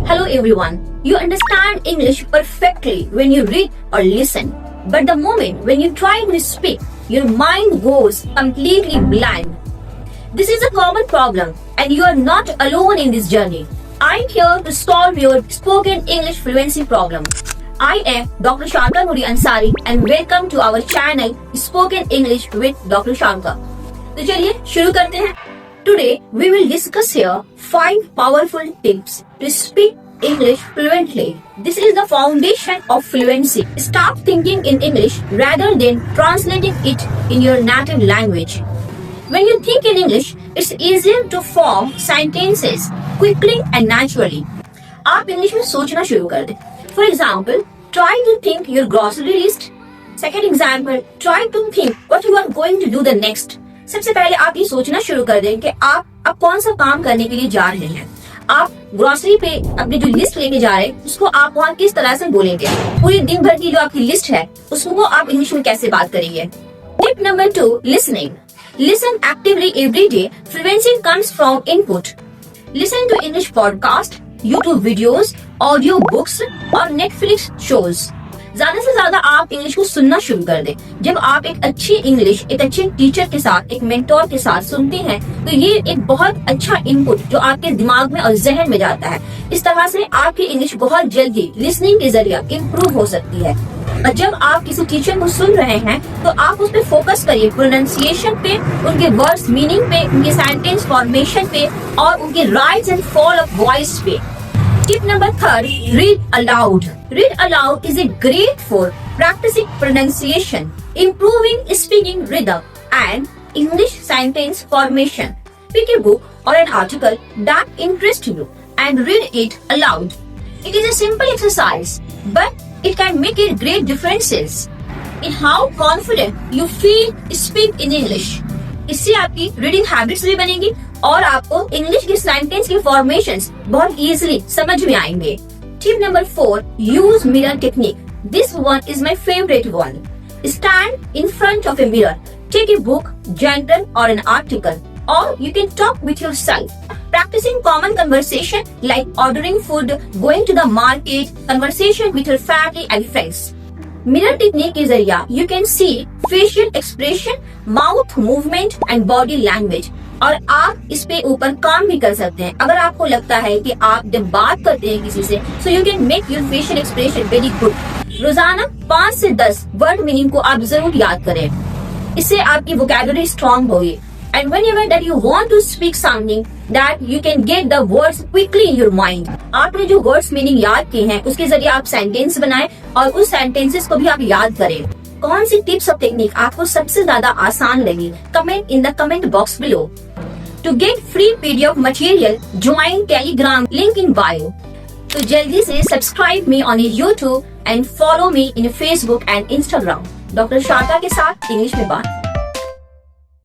Hello everyone. You understand English perfectly when you read or listen. But the moment when you try to speak, your mind goes completely blank. This is a common problem and you are not alone in this journey. I'm here to solve your spoken English fluency problem. I am Dr. Sharka Nuri Ansari and welcome to our channel Spoken English with Dr. Sharka. तो चलिए शुरू करते हैं. Today we will discuss here 5 powerful tips to speak English fluently. This is the foundation of fluency. Start thinking in English rather than translating it in your native language. When you think in English, it's easier to form sentences quickly and naturally. आप English में सोचना शुरू कर दें. For example, try to think your grocery list. Second example, try to think what you are going to do the next. सबसे पहले आप ये सोचना शुरू कर दें कि आप अब कौन सा काम करने के लिए जा रहे हैं. आप ग्रोसरी पे अपनी जो लिस्ट लेके जा रहे हैं उसको आप वहाँ किस तरह से बोलेंगे. पूरी दिन भर की जो आपकी लिस्ट है उसको आप इंग्लिश में कैसे बात करेंगे. Tip number 2, listening. Listen actively every day. Fluency comes from input. Listen to English podcast, YouTube videos, audio books और Netflix shows. ज्यादा से ज्यादा आप इंग्लिश को सुनना शुरू कर दें. जब आप एक अच्छी इंग्लिश एक अच्छे टीचर के साथ, एक मेंटोर के साथ सुनते हैं तो ये एक बहुत अच्छा इनपुट जो आपके दिमाग में और जहन में जाता है. इस तरह से आपकी इंग्लिश बहुत जल्दी लिसनिंग के जरिए इम्प्रूव हो सकती है. और जब आप किसी टीचर को सुन रहे हैं तो आप उस पर फोकस करिए, प्रोनाउंसिएशन पे, उनके वर्ड्स मीनिंग पे, उनके सेंटेंस फॉर्मेशन पे और उनके rise and fall of voice पे. Tip number 3, read aloud. Read aloud is a great for practicing pronunciation, improving speaking rhythm, and English sentence formation. Pick a book or an article that interests you and read it aloud. It is a simple exercise, but it can make a great differences in how confident you feel speak in English. इससे आपकी reading habits भी बनेंगी और आपको English के sentence के formations बहुत easily समझ में आएंगे. Tip number 4, use mirror technique. This one is my favourite one. Stand in front of a mirror, take a book, journal और an article, or you can talk with yourself. Practicing common conversation like ordering food, going to the market, conversation with your family and friends. Mirror technique के जरिए you can see facial expression, mouth movement and body language. और आप इस पे ऊपर काम भी कर सकते हैं. अगर आपको लगता है कि आप जब बात करते हैं किसी से, so you can make your facial expression very good. रोजाना 5 से 10 वर्ड मीनिंग को आप जरूर याद करें. इससे आपकी वोकैबुलरी स्ट्रॉन्ग होगी. And whenever that you want to speak something, that you can get the words quickly in your mind. आपने जो words meaning याद किए हैं उसके जरिए आप सेंटेंस बनाएं और उस सेंटेंसेस को भी आप याद करें. कौन सी टिप्स और टेक्निक आपको सबसे ज्यादा आसान लगी? Comment in the comment box below. To get free PDF material, join Telegram link in bio. तो जल्दी से subscribe me on YouTube and follow me in Facebook and Instagram. Doctor Sharda के साथ इंग्लिश में बात.